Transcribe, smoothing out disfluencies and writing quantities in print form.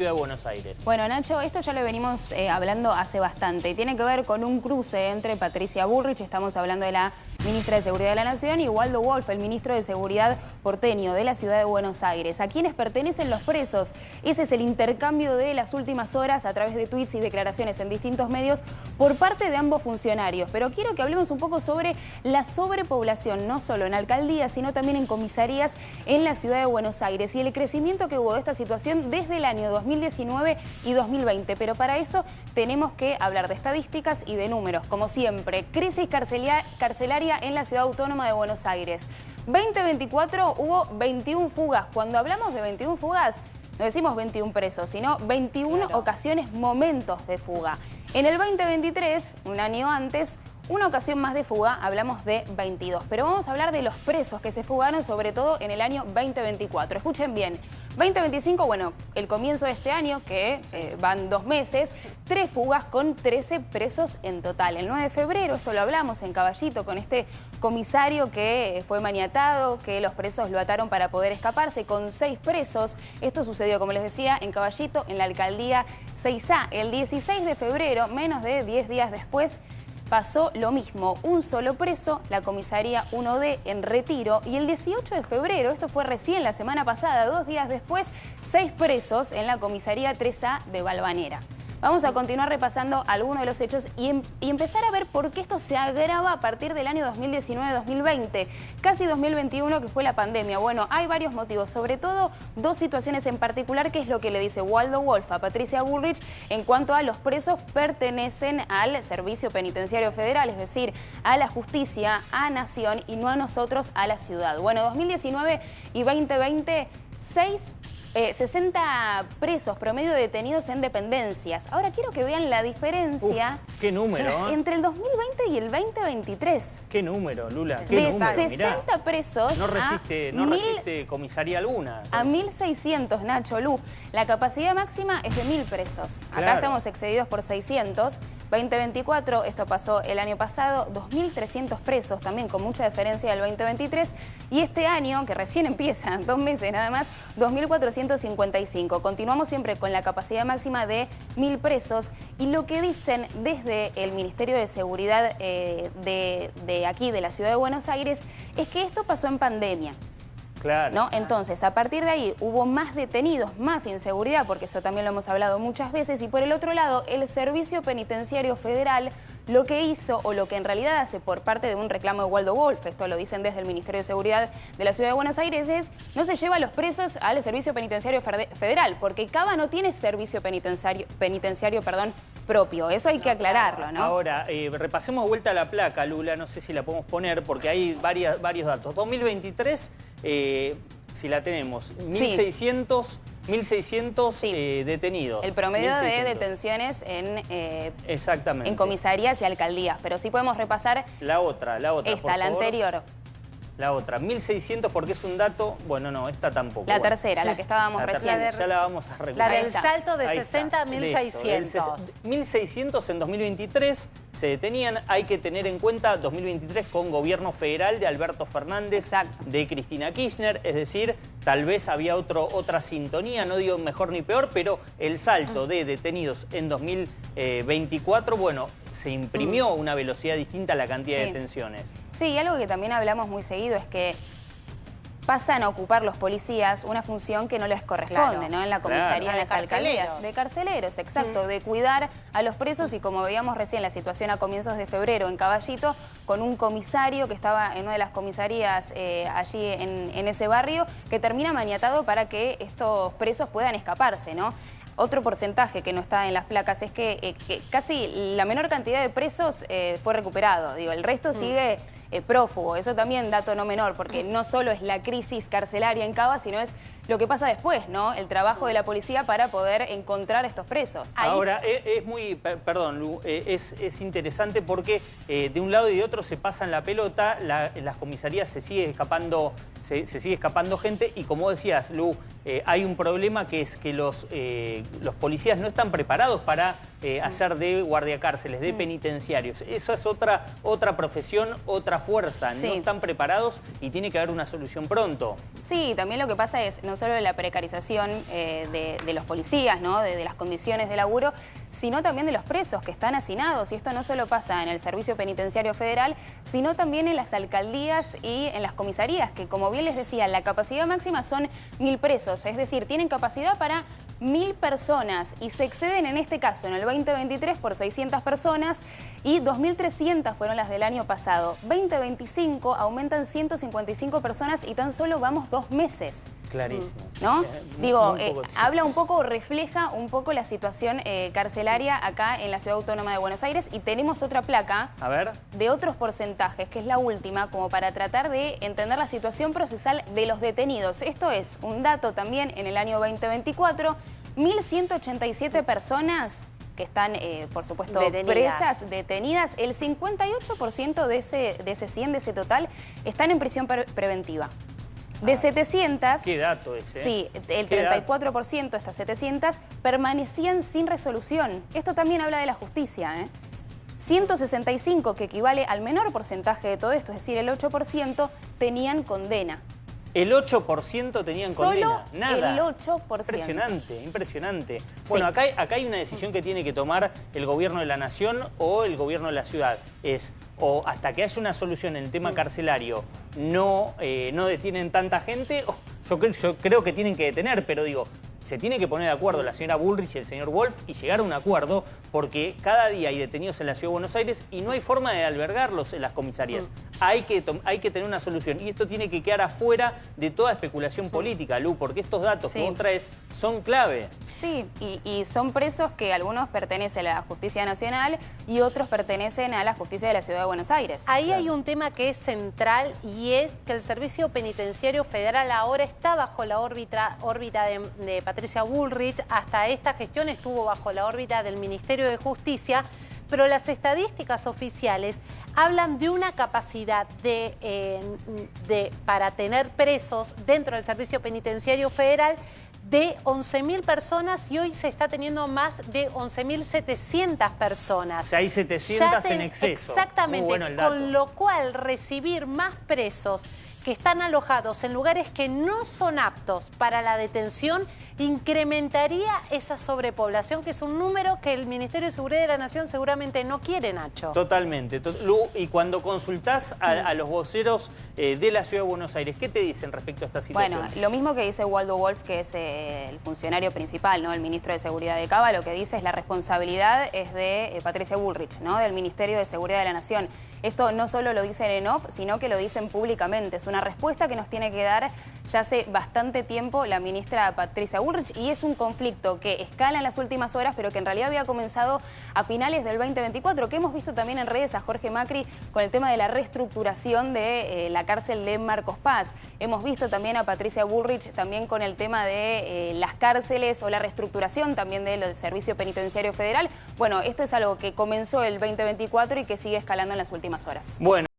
de Buenos Aires. Bueno, Nacho, esto ya lo venimos hablando hace bastante y tiene que ver con un cruce entre Patricia Bullrich, estamos hablando de la ministra de Seguridad de la Nación, y Waldo Wolf, el ministro de Seguridad porteño de la ciudad de Buenos Aires. ¿A quiénes pertenecen los presos? Ese es el intercambio de las últimas horas a través de tweets y declaraciones en distintos medios por parte de ambos funcionarios. Pero quiero que hablemos un poco sobre la sobrepoblación, no solo en alcaldías, sino también en comisarías en la ciudad de Buenos Aires y el crecimiento que hubo de esta situación desde el año 2019 y 2020. Pero para eso tenemos que hablar de estadísticas y de números, como siempre. Crisis carcelaria en la ciudad autónoma de Buenos Aires. 2024 hubo 21 fugas. Cuando hablamos de 21 fugas, no decimos 21 presos, sino 21 ocasiones, momentos de fuga. En el 2023, un año antes, una ocasión más de fuga, hablamos de 22. Pero vamos a hablar de los presos que se fugaron, sobre todo en el año 2024. Escuchen bien, 2025, bueno, el comienzo de este año, que van 2 meses, 3 fugas con 13 presos en total. El 9 de febrero, esto lo hablamos en Caballito, con este comisario que fue maniatado, que los presos lo ataron para poder escaparse, con 6 presos. Esto sucedió, como les decía, en Caballito, en la alcaldía 6A. El 16 de febrero, menos de 10 días después, pasó lo mismo, un solo preso, la comisaría 1D en Retiro, y el 18 de febrero, esto fue recién la semana pasada, 2 días después, 6 presos en la comisaría 3A de Valvanera. Vamos a continuar repasando algunos de los hechos y empezar a ver por qué esto se agrava a partir del año 2019-2020, casi 2021, que fue la pandemia. Bueno, hay varios motivos, sobre todo 2 situaciones en particular, que es lo que le dice Waldo Wolf a Patricia Bullrich en cuanto a los presos pertenecen al Servicio Penitenciario Federal, es decir, a la justicia, a Nación y no a nosotros, a la ciudad. Bueno, 2019 y 2020, 60 presos promedio detenidos en dependencias. Ahora quiero que vean la diferencia. ¡Qué número! Entre el 2020 y el 2023. ¡Qué número, Lula! ¡Qué de número! 60 Mirá. presos no resiste comisaría alguna. A 1.600, Nacho, Lu. La capacidad máxima es de 1.000 presos. Acá Claro. estamos excedidos por 600. 2024, esto pasó el año pasado, 2.300 presos, también con mucha diferencia del 2023. Y este año, que recién empieza, 2 meses nada más, 2.455. Continuamos siempre con la capacidad máxima de 1.000 presos. Y lo que dicen desde el Ministerio de Seguridad de aquí, de la ciudad de Buenos Aires, es que esto pasó en pandemia. Claro. ¿No? Entonces, a partir de ahí hubo más detenidos, más inseguridad, porque eso también lo hemos hablado muchas veces, y por el otro lado, el Servicio Penitenciario Federal lo que hizo, o lo que en realidad hace por parte de un reclamo de Waldo Wolf, esto lo dicen desde el Ministerio de Seguridad de la Ciudad de Buenos Aires, es no se lleva a los presos al Servicio Penitenciario Federal, porque Cava no tiene servicio penitenciario propio, eso hay que aclararlo, ¿no? Ahora, repasemos de vuelta la placa, Lula, no sé si la podemos poner, porque hay varios datos. 2023, si la tenemos, 1.600 Sí. detenidos. El promedio 1.600. de detenciones Exactamente. en comisarías y alcaldías, pero sí podemos repasar La otra, por esta, la favor. anterior. La otra, 1.600 porque es un dato, bueno, no, esta tampoco. La bueno. tercera, la que estábamos La recién. tercera, ya la vamos a recuperar. La Ahí del está. salto de Ahí 60 a está, 1.600. listo. 1.600 en 2023 se detenían. Hay que tener en cuenta 2023 con gobierno federal de Alberto Fernández, Exacto. de Cristina Kirchner. Es decir, tal vez había otra sintonía, no digo mejor ni peor, pero el salto de detenidos en 2024, bueno, se imprimió una velocidad distinta a la cantidad de Sí. detenciones. Sí, y algo que también hablamos muy seguido es que pasan a ocupar los policías una función que no les corresponde, Claro. ¿no? En la comisaría, Claro. en las De carceleros. alcaldías. De carceleros, exacto, de cuidar a los presos, y como veíamos recién la situación a comienzos de febrero en Caballito, con un comisario que estaba en una de las comisarías allí en ese barrio, que termina maniatado para que estos presos puedan escaparse, ¿no? Otro porcentaje que no está en las placas es que casi la menor cantidad de presos fue recuperado. Digo, el resto sigue prófugo. Eso también dato no menor, porque no solo es la crisis carcelaria en Cava, sino es lo que pasa después, ¿no? El trabajo de la policía para poder encontrar a estos presos. Ahora, es muy, perdón, Lu, es interesante porque de un lado y de otro se pasan la pelota, en las comisarías se sigue escapando gente, y como decías, Lu, hay un problema que es que los policías no están preparados para hacer de guardiacárceles, de penitenciarios. Eso es otra profesión, otra fuerza, Sí. no están preparados y tiene que haber una solución pronto. Sí, también lo que pasa es no solo la precarización de los policías, ¿no? de las condiciones de laburo, sino también de los presos que están hacinados. Y esto no solo pasa en el Servicio Penitenciario Federal, sino también en las alcaldías y en las comisarías, que como bien les decía, la capacidad máxima son 1000 presos, es decir, tienen capacidad para 1000 personas y se exceden en este caso en el 2023 por 600 personas y 2300 fueron las del año pasado. 2025 aumentan 155 personas y tan solo vamos 2 meses. Clarísimo. ¿No? Digo, muy poco habla un poco, refleja un poco la situación carcelaria acá en la Ciudad Autónoma de Buenos Aires y tenemos otra placa A ver. de otros porcentajes, que es la última, como para tratar de entender la situación procesal de los detenidos. Esto es un dato también en el año 2024, 1187 personas que están, por supuesto, detenidas. El 58% de ese 100, de ese total, están en prisión preventiva. De 700... Qué dato ese. Sí, el 34%, estas 700, permanecían sin resolución. Esto también habla de la justicia, 165, que equivale al menor porcentaje de todo esto, es decir, el 8%, tenían condena. El 8% tenían condena. Nada. El 8%. Impresionante, impresionante. Bueno, acá hay una decisión que tiene que tomar el gobierno de la nación o el gobierno de la ciudad. Es, o hasta que haya una solución en el tema carcelario, no detienen tanta gente, yo creo que tienen que detener, pero digo, se tiene que poner de acuerdo la señora Bullrich y el señor Wolf y llegar a un acuerdo, porque cada día hay detenidos en la Ciudad de Buenos Aires y no hay forma de albergarlos en las comisarías. Hay que tener una solución y esto tiene que quedar afuera de toda especulación política, Lu, porque estos datos que vos traes son clave. Sí, y son presos que algunos pertenecen a la Justicia Nacional y otros pertenecen a la Justicia de la Ciudad de Buenos Aires. Ahí hay un tema que es central y es que el Servicio Penitenciario Federal ahora está bajo la órbita de Patricia Bullrich. Hasta esta gestión estuvo bajo la órbita del Ministerio de Justicia, pero las estadísticas oficiales hablan de una capacidad para tener presos dentro del Servicio Penitenciario Federal de 11.000 personas y hoy se está teniendo más de 11.700 personas. O sea, hay 700 en exceso. Exactamente, muy bueno el dato. con lo cual recibir más presos que están alojados en lugares que no son aptos para la detención incrementaría esa sobrepoblación, que es un número que el Ministerio de Seguridad de la Nación seguramente no quiere, Nacho. Totalmente. Lu, y cuando consultás a los voceros de la Ciudad de Buenos Aires, ¿qué te dicen respecto a esta situación? Bueno, lo mismo que dice Waldo Wolf, que es el funcionario principal, ¿no? El ministro de Seguridad de Cava, lo que dice es la responsabilidad es de Patricia Bullrich, ¿no? Del Ministerio de Seguridad de la Nación. Esto no solo lo dicen en off, sino que lo dicen públicamente. Es una respuesta que nos tiene que dar ya hace bastante tiempo la ministra Patricia Bullrich y es un conflicto que escala en las últimas horas, pero que en realidad había comenzado a finales del 2024, que hemos visto también en redes a Jorge Macri con el tema de la reestructuración de la cárcel de Marcos Paz. Hemos visto también a Patricia Bullrich también con el tema de las cárceles o la reestructuración también del Servicio Penitenciario Federal. Bueno, esto es algo que comenzó el 2024 y que sigue escalando en las últimas horas. Bueno.